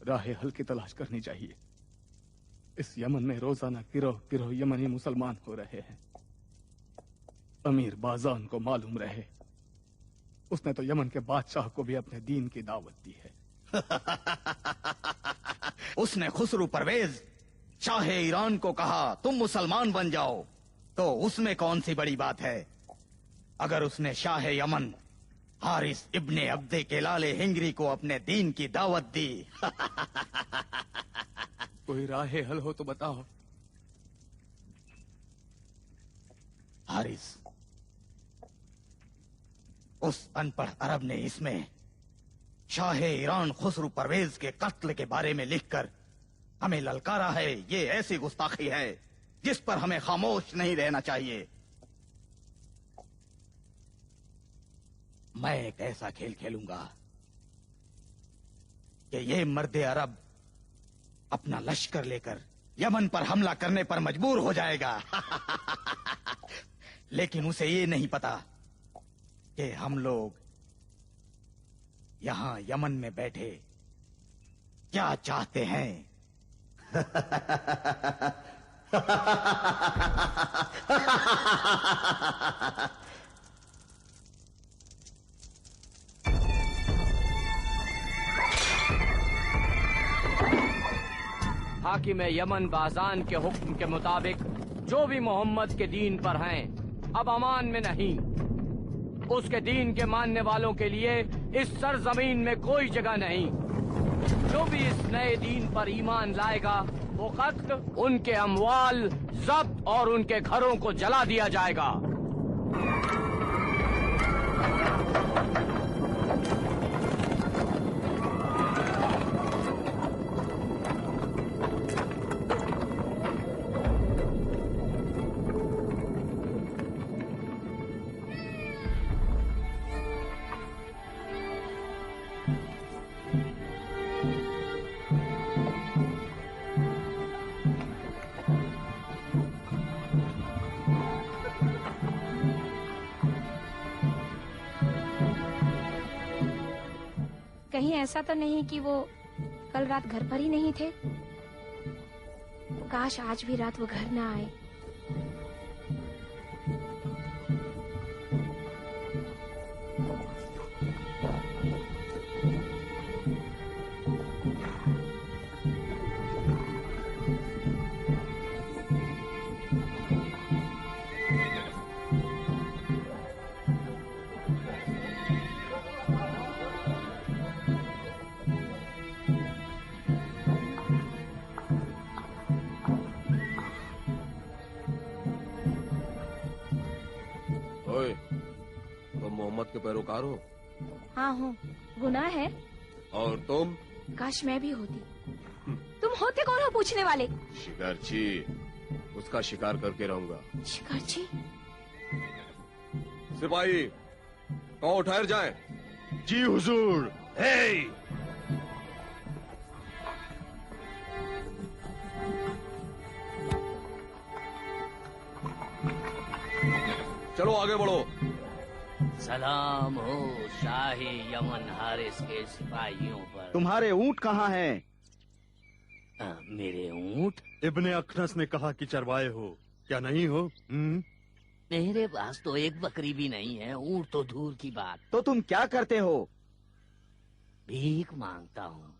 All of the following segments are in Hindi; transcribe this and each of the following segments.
राह हल की तलाश करनी चाहिए। इस यमन में रोजाना गिरोह गिरोह यमनी मुसलमान हो रहे हैं। अमीर बाज़ान को मालूम रहे, उसने तो यमन के बादशाह को भी अपने दीन की दावत दी है। उसने खुसरू परवेज शाह ईरान को कहा तुम मुसलमान बन जाओ, तो उसमें कौन सी बड़ी बात है। अगर उसने शाह यमन हारिस इब्ने अब्दे के लाले हिंगरी को अपने दीन की दावत दी। कोई राह हल हो तो बताओ। हारिस, उस अनपढ़ अरब ने इसमें शाह ईरान खुसरू परवेज के कत्ल के बारे में लिखकर हमें ललकारा है। ये ऐसी गुस्ताखी है जिस पर हमें खामोश नहीं रहना चाहिए। मैं एक ऐसा खेल खेलूंगा कि ये मर्द अरब अपना लश्कर लेकर यमन पर हमला करने पर मजबूर हो जाएगा। लेकिन उसे ये नहीं पता कि हम लोग यहां यमन में बैठे क्या चाहते हैं। हाकिम यमन बाज़ान के हुक्म के मुताबिक जो भी मोहम्मद के दीन पर हैं अब अमान में नहीं। उसके दीन के मानने वालों के लिए इस सरजमीन में कोई जगह नहीं। जो भी इस नए दीन पर ईमान लाएगा वो कत्ल, उनके अमवाल जब्त और उनके घरों को जला दिया जाएगा। कहीं ऐसा तो नहीं कि वो कल रात घर पर ही नहीं थे? काश आज भी रात वो घर ना आए। के पैरोकार हो? हाँ हूँ। गुनाह है? और तुम? काश मैं भी होती। तुम होते कौन हो पूछने वाले? शिकारची, उसका शिकार करके रहूंगा। शिकारची? सिपाही कहो ठहर जाए। जी हुजूर। चलो आगे बढ़ो। सलाम हो शाही यमन हारिस के सिपाहियों पर। तुम्हारे ऊंट कहाँ हैं? मेरे ऊंट? इब्ने अखनस ने कहा कि चरवाए हो, क्या नहीं हो? मेरे पास तो एक बकरी भी नहीं है, ऊंट तो दूर की बात। तो तुम क्या करते हो? भीख मांगता हूँ।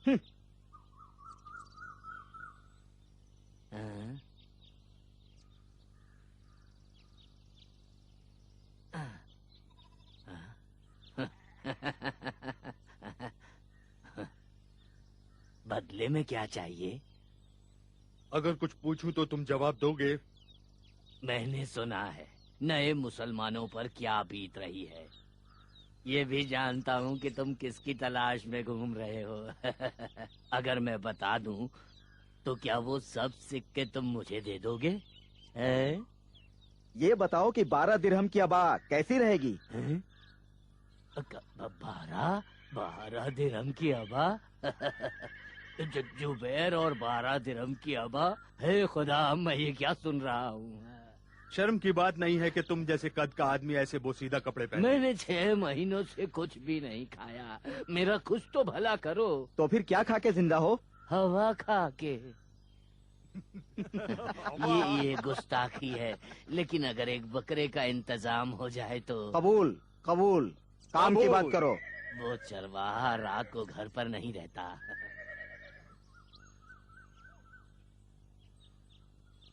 बदले में क्या चाहिए? अगर कुछ पूछूं तो तुम जवाब दोगे? मैंने सुना है नए मुसलमानों पर क्या बीत रही है। ये भी जानता हूँ कि तुम किसकी तलाश में घूम रहे हो। अगर मैं बता दूं तो क्या वो सब सिक्के तुम मुझे दे दोगे? ये बताओ कि 12 दिरहम की अबा कैसी रहेगी? 12 दिरहम की अबा? जुबैर और 12 दिरहम की अबा? हे खुदा, मैं ये क्या सुन रहा हूँ? शर्म की बात नहीं है कि तुम जैसे कद का आदमी ऐसे बोसीदा कपड़े पहने। मैंने 6 महीनों से कुछ भी नहीं खाया, मेरा कुछ तो भला करो। तो फिर क्या खा के जिंदा हो? हवा खा के। ये गुस्ताखी है, लेकिन अगर एक बकरे का इंतजाम हो जाए तो। कबूल कबूल, काम की बात करो। वो चरवाहा रात को घर पर नहीं रहता।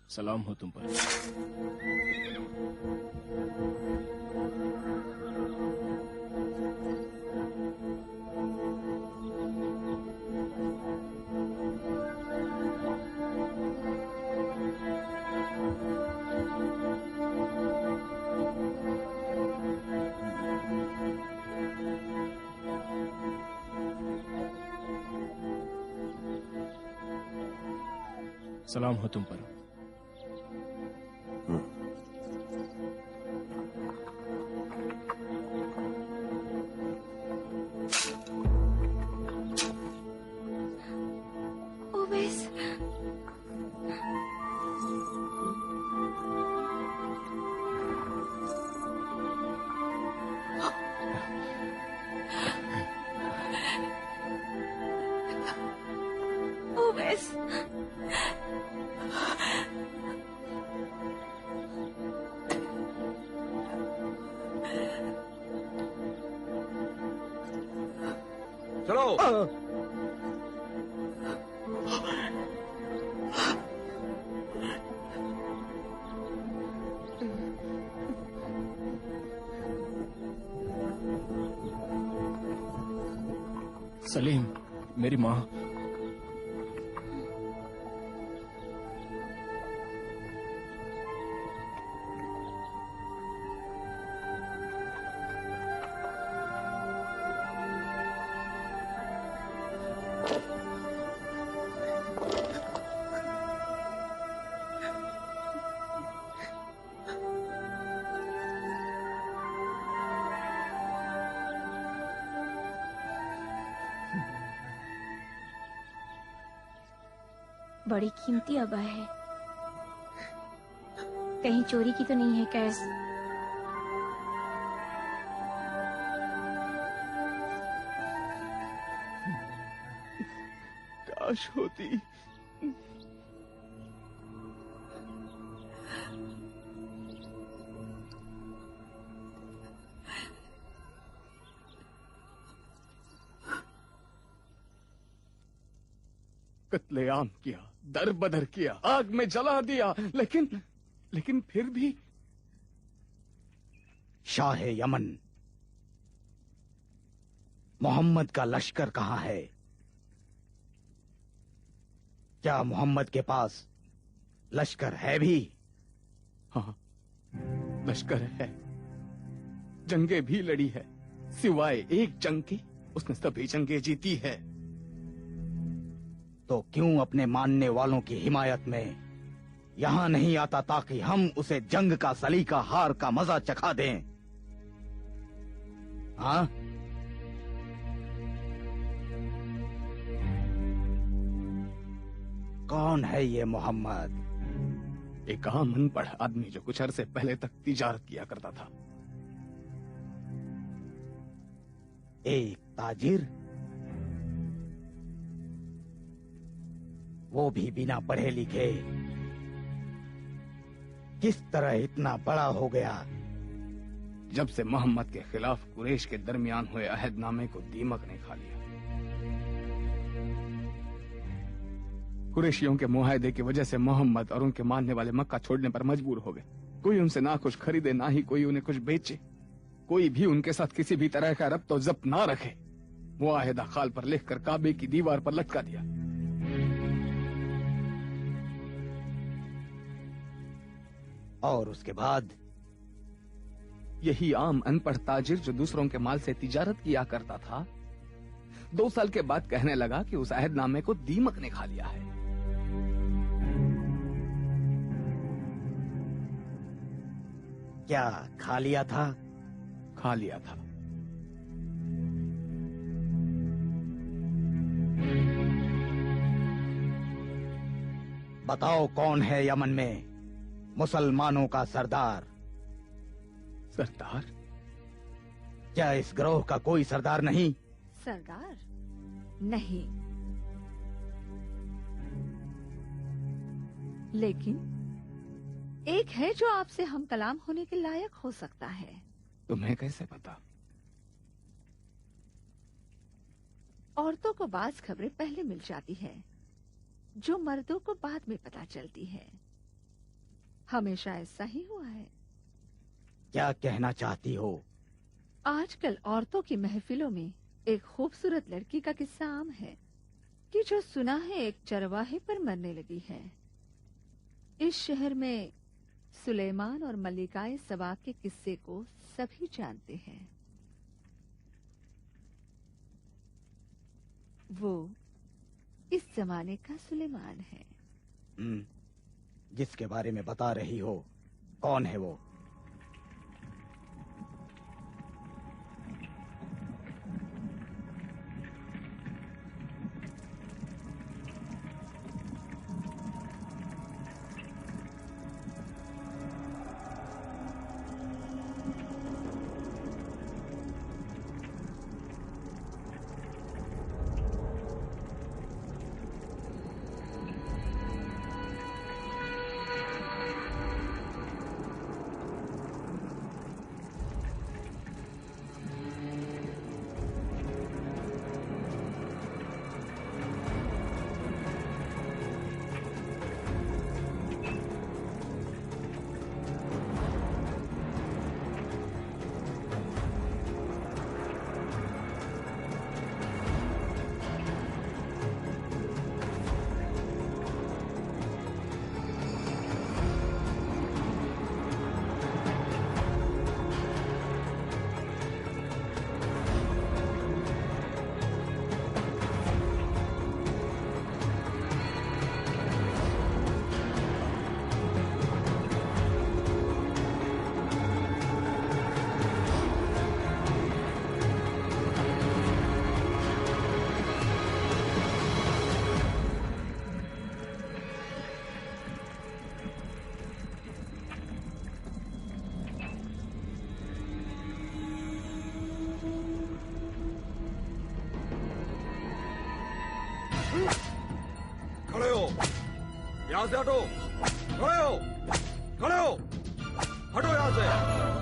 सलाम हो तुम पर। सलाम हो तुम पर। ओवैस, ओवैस, चलो। सलीम, मेरी माँ। बड़ी कीमती अबा है, कहीं चोरी की तो नहीं है कैस? काश होती। कत्लेआम किया, दर बदर किया, आग में जला दिया, लेकिन फिर भी शाह यमन, मोहम्मद का लश्कर कहाँ है? क्या मोहम्मद के पास लश्कर है भी? हाँ, लश्कर है, जंगें भी लड़ी है। सिवाय एक जंग के उसने सभी जंगें जीती है। तो क्यों अपने मानने वालों की हिमायत में यहां नहीं आता ताकि हम उसे जंग का सलीका हार का मजा चखा दें? हाँ, कौन है ये मोहम्मद? एक आम अनपढ़ आदमी जो कुछ अरसे पहले तक तिजारत किया करता था। एक ताजिर, वो भी बिना पढ़े लिखे, किस तरह इतना बड़ा हो गया? जब से मोहम्मद के खिलाफ कुरैश के दरमियान हुए अहदनामे को दीमक ने खा लिया। कुरैशियों के मुआहदे की वजह से मोहम्मद और उनके मानने वाले मक्का छोड़ने पर मजबूर हो गए। कोई उनसे ना कुछ खरीदे, ना ही कोई उन्हें कुछ बेचे, कोई भी उनके साथ किसी भी तरह का रब्त और जब्त ना रखे। मुआहदा खाल पर लिखकर काबे की दीवार पर लटका दिया। और उसके बाद यही आम अनपढ़ ताजिर जो दूसरों के माल से तिजारत किया करता था, 2 साल के बाद कहने लगा कि उस अहदनामे को दीमक ने खा लिया है। क्या खा लिया था? खा लिया था। बताओ कौन है यमन में मुसलमानों का सरदार? सरदार? क्या इस ग्रोह का कोई सरदार नहीं? सरदार नहीं, लेकिन एक है जो आपसे हम कलाम होने के लायक हो सकता है। तुम्हें कैसे पता? औरतों को बाज खबरें पहले मिल जाती है जो मर्दों को बाद में पता चलती है। हमेशा ऐसा ही हुआ है। क्या कहना चाहती हो? आजकल औरतों की महफिलों में एक खूबसूरत लड़की का किस्सा आम है कि जो सुना है एक चरवाहे पर मरने लगी है। इस शहर में सुलेमान और मल्लिकाए सबा के किस्से को सभी जानते हैं। वो इस जमाने का सुलेमान है। जिसके बारे में बता रही हो, कौन है वो? खड़े हो, यहाँ से हटो। खड़े हो, खड़े हो, हटो यहाँ से,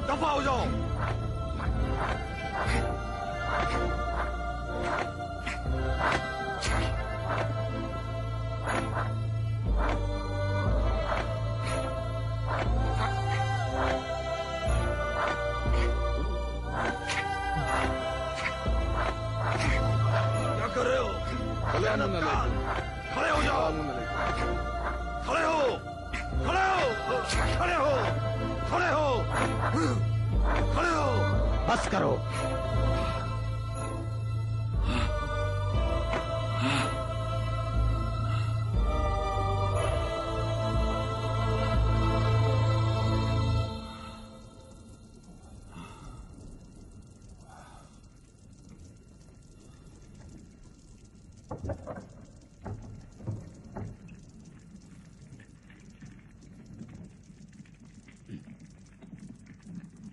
दफा हो जाओ। क्या कर रहे हो? खड़े हो जाओ। खड़े हो, खड़े हो, खड़े हो, खड़े हो, खड़े हो। बस करो।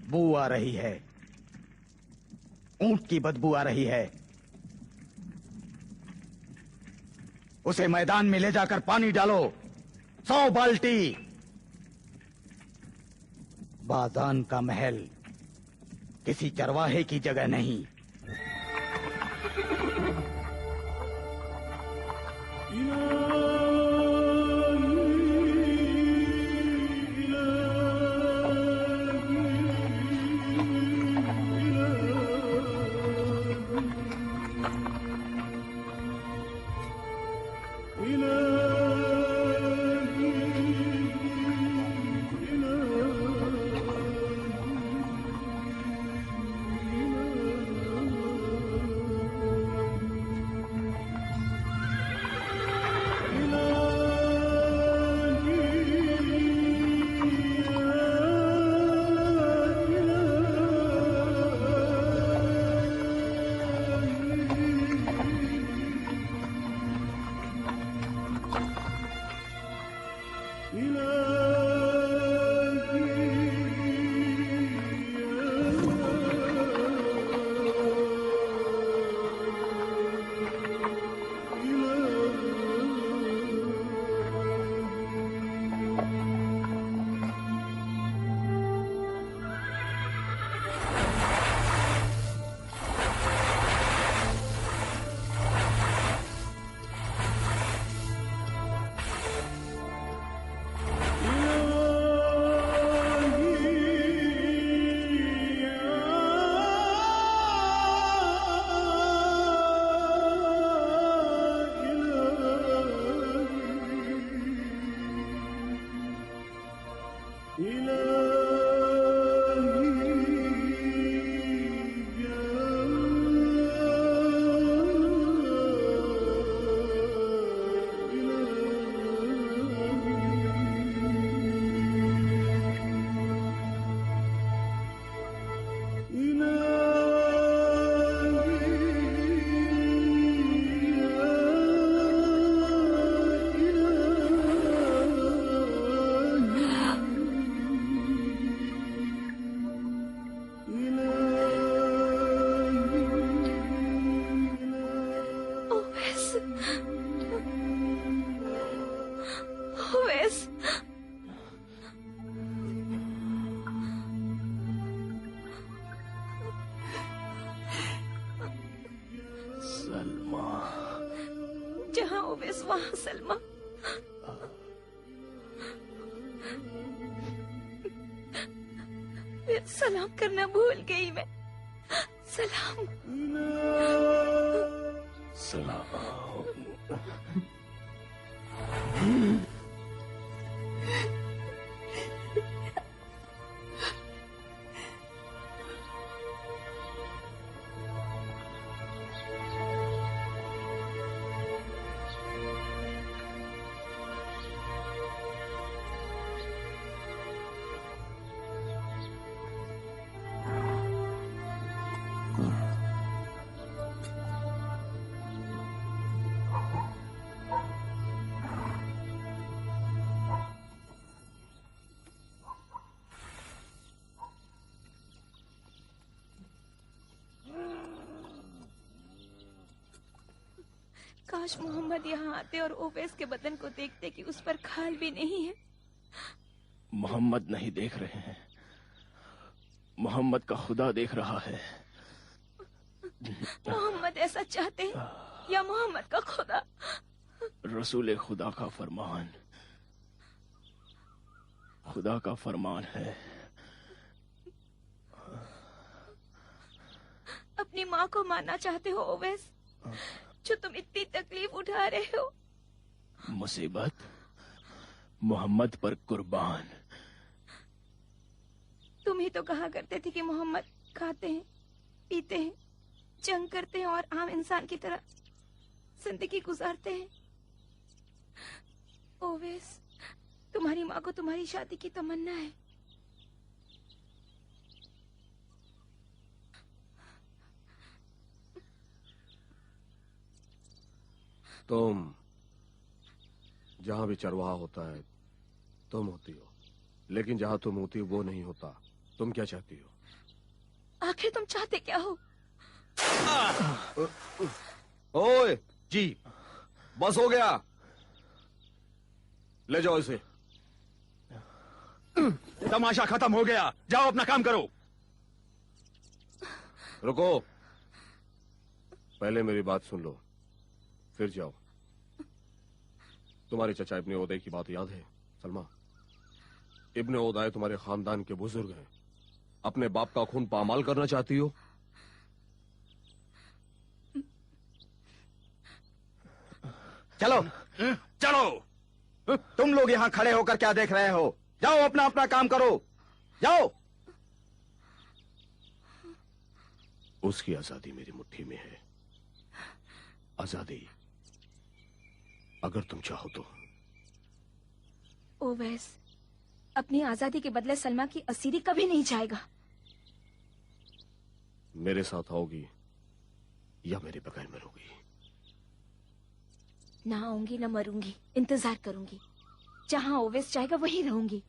बू आ रही है, ऊंट की बदबू आ रही है। उसे मैदान में ले जाकर पानी डालो, 100 बाल्टी। बाजान का महल किसी चरवाहे की जगह नहीं। ओवैस, वहाँ सलमा। सलाम करना भूल गई मैं। सलाम। सलाम। काश मोहम्मद यहाँ आते और ओवैस के बदन को देखते कि उस पर खाल भी नहीं है। मोहम्मद नहीं देख रहे हैं, मोहम्मद का खुदा देख रहा है। मोहम्मद ऐसा चाहते हैं या मोहम्मद का खुदा? रसूल खुदा का फरमान, खुदा का फरमान है। अपनी माँ को मारना चाहते हो ओवैस, जो तुम इतनी तकलीफ उठा रहे हो? मुसीबत मोहम्मद पर कुर्बान। तुम ही तो कहा करते थे कि मोहम्मद खाते हैं, पीते हैं, जंग करते हैं और आम इंसान की तरह जिंदगी गुजारते हैं। ओवैस, तुम्हारी माँ को तुम्हारी शादी की तमन्ना है। तुम जहां भी चरवाहा होता है तुम होती हो, लेकिन जहां तुम होती हो वो नहीं होता। तुम क्या चाहती हो? आखिर तुम चाहते क्या हो? ओए जी, बस हो गया, ले जाओ इसे। तमाशा खत्म हो गया, जाओ अपना काम करो। रुको, पहले मेरी बात सुन लो फिर जाओ। तुम्हारे चचा इब्ने उदय की बात याद है सलमा? इब्ने उदय तुम्हारे खानदान के बुजुर्ग हैं। अपने बाप का खून पामाल करना चाहती हो? चलो चलो, तुम लोग यहाँ खड़े होकर क्या देख रहे हो? जाओ अपना अपना काम करो, जाओ। उसकी आजादी मेरी मुट्ठी में है। आजादी अगर तुम चाहो तो। ओवैस, अपनी आजादी के बदले सलमा की असीरी कभी नहीं जाएगा। मेरे साथ आओगी या मेरे बगैर मरोगी? ना आऊंगी ना मरूंगी, इंतजार करूंगी। जहां ओवैस जाएगा वहीं रहूंगी।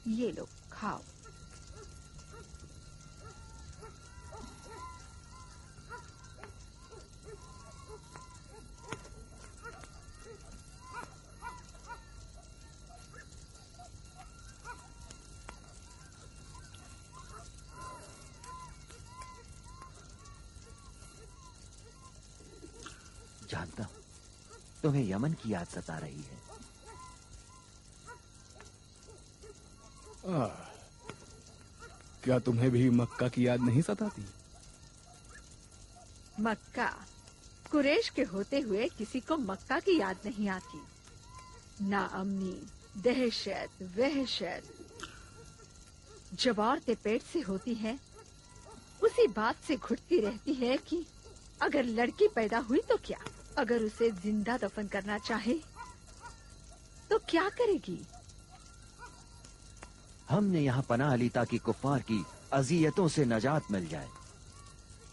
ये लो, खाओ। जानता हूं तुम्हें यमन की याद सता रही है। क्या तुम्हें भी मक्का की याद नहीं सताती? मक्का, कुरैश के होते हुए किसी को मक्का की याद नहीं आती। नाअमनी, दहशत, वहशत जब औरतें पेट से होती हैं, उसी बात से घुटती रहती है कि अगर लड़की पैदा हुई तो क्या? अगर उसे जिंदा दफन करना चाहे तो क्या करेगी? हमने यहाँ पनाह ली ताकि कुफ्फार की अजियतों से नजात मिल जाए।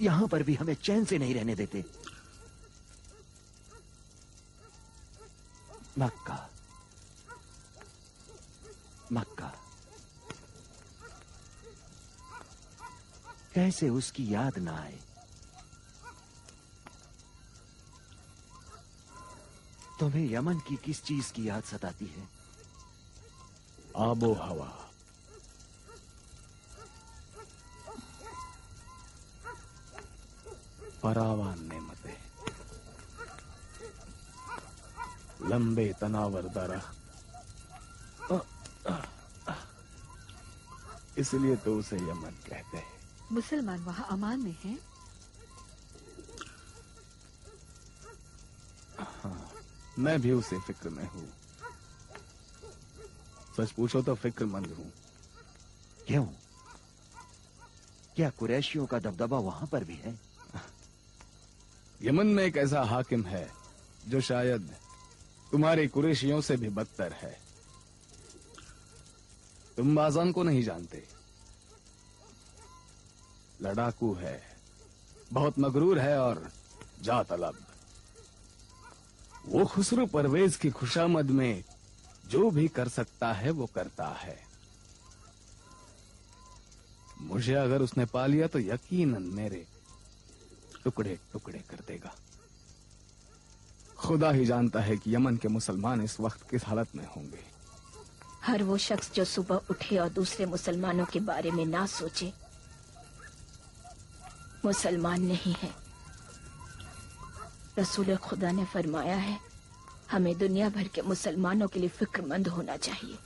यहाँ पर भी हमें चैन से नहीं रहने देते। मक्का, मक्का, कैसे उसकी याद ना आए। तुम्हें यमन की किस चीज की याद सताती है? आबो हवा, फरावान नेमतें, लंबे तनावर दरख्त, इसलिए तो उसे यमन कहते हैं। मुसलमान वहाँ अमान में हैं? हाँ, मैं भी उसे फिक्र में हूँ। सच पूछो तो फिक्रमंद हूँ। क्यों? क्या कुरैशियों का दबदबा वहां पर भी है? यमन में एक ऐसा हाकिम है जो शायद तुम्हारे कुरैशियों से भी बदतर है। तुम बाज़ान को नहीं जानते। लड़ाकू है, बहुत मगरूर है और जा तलब। वो खुसरो परवेज की खुशामद में जो भी कर सकता है वो करता है। मुझे अगर उसने पा लिया तो यकीनन मेरे टुकड़े टुकड़े कर देगा। खुदा ही जानता है कि यमन के मुसलमान इस वक्त किस हालत में होंगे। हर वो शख्स जो सुबह उठे और दूसरे मुसलमानों के बारे में ना सोचे, मुसलमान नहीं है। रसूल खुदा ने फरमाया है, हमें दुनिया भर के मुसलमानों के लिए फिक्रमंद होना चाहिए।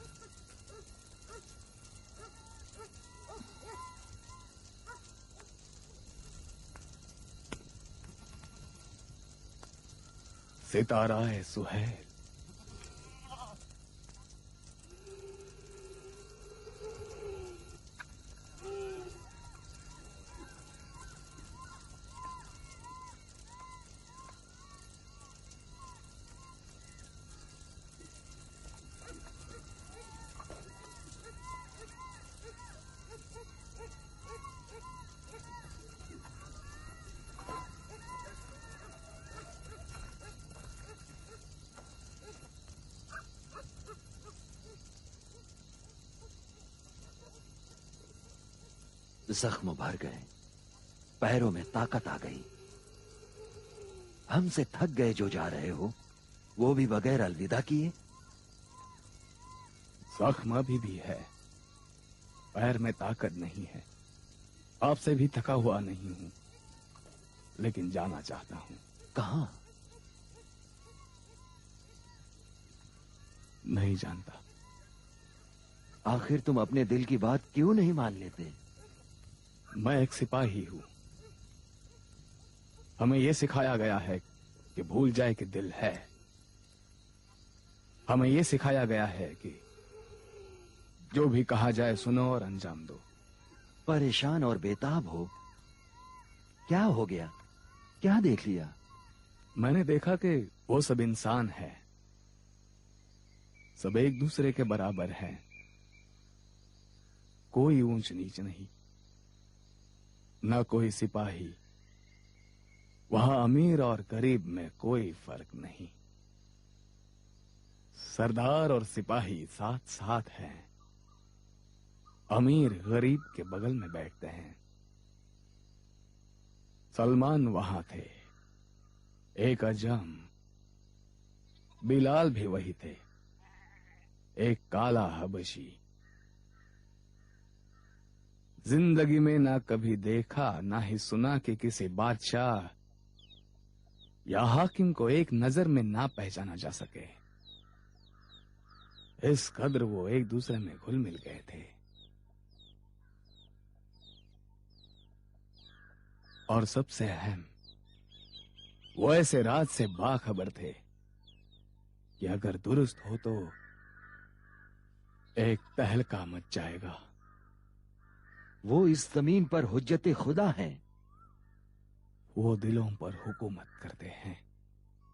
सितारा-ए सुहैल, जख्म भर गए, पैरों में ताकत आ गई। हमसे थक गए जो जा रहे हो, वो भी बगैर अलविदा किए। जख्म अभी भी है, पैर में ताकत नहीं है। आपसे भी थका हुआ नहीं हूं, लेकिन जाना चाहता हूं। कहां? नहीं जानता। आखिर तुम अपने दिल की बात क्यों नहीं मान लेते? मैं एक सिपाही हूं। हमें यह सिखाया गया है कि भूल जाए कि दिल है। हमें यह सिखाया गया है कि जो भी कहा जाए सुनो और अंजाम दो। परेशान और बेताब हो? क्या हो गया? क्या देख लिया? मैंने देखा कि वो सब इंसान है, सब एक दूसरे के बराबर हैं। कोई ऊंच नीच नहीं, न कोई सिपाही। वहां अमीर और गरीब में कोई फर्क नहीं। सरदार और सिपाही साथ साथ हैं। अमीर गरीब के बगल में बैठते हैं। सलमान वहां थे, एक अजम। बिलाल भी वही थे, एक काला हबशी। जिंदगी में ना कभी देखा ना ही सुना कि किसी बादशाह या हाकिम को एक नजर में ना पहचाना जा सके। इस कदर वो एक दूसरे में घुल मिल गए थे। और सबसे अहम, वो ऐसे राज से बाखबर थे कि अगर दुरुस्त हो तो एक तहलका मच जाएगा। वो इस जमीन पर हुज्जते खुदा हैं। वो दिलों पर हुकूमत करते हैं।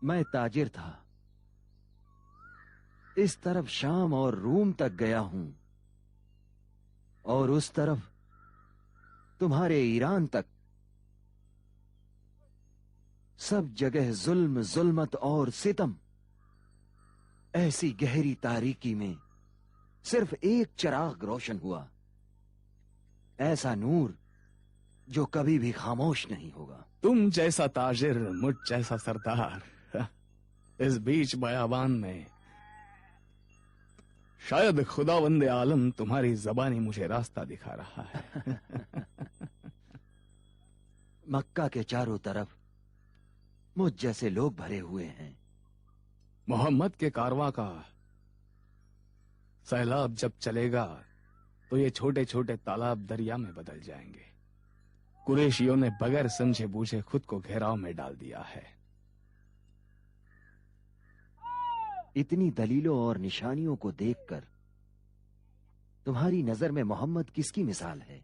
मैं ताजिर था, इस तरफ शाम और रूम तक गया हूं और उस तरफ तुम्हारे ईरान तक। सब जगह जुल्म, जुल्मत और सितम। ऐसी गहरी तारीकी में सिर्फ एक चिराग रोशन हुआ, ऐसा नूर जो कभी भी खामोश नहीं होगा। तुम जैसा ताजिर, मुझ जैसा सरदार, इस बीच बयाबान में शायद खुदावंदे आलम तुम्हारी जबानी मुझे रास्ता दिखा रहा है। मक्का के चारों तरफ मुझ जैसे लोग भरे हुए हैं। मोहम्मद के कारवां का सैलाब जब चलेगा तो ये छोटे छोटे तालाब दरिया में बदल जाएंगे। कुरैशियों ने बगैर समझे बूझे खुद को घेराव में डाल दिया है। इतनी दलीलों और निशानियों को देखकर तुम्हारी नजर में मोहम्मद किसकी मिसाल है?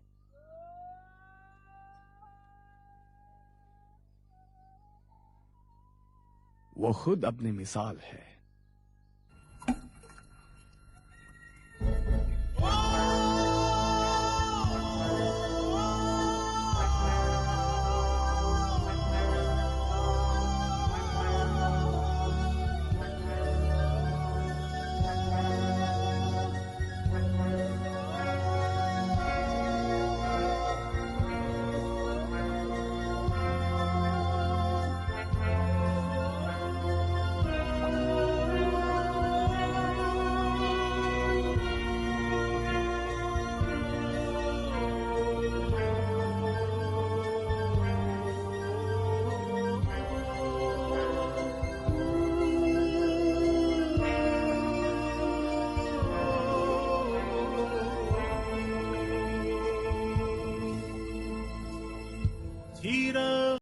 वो खुद अपनी मिसाल है।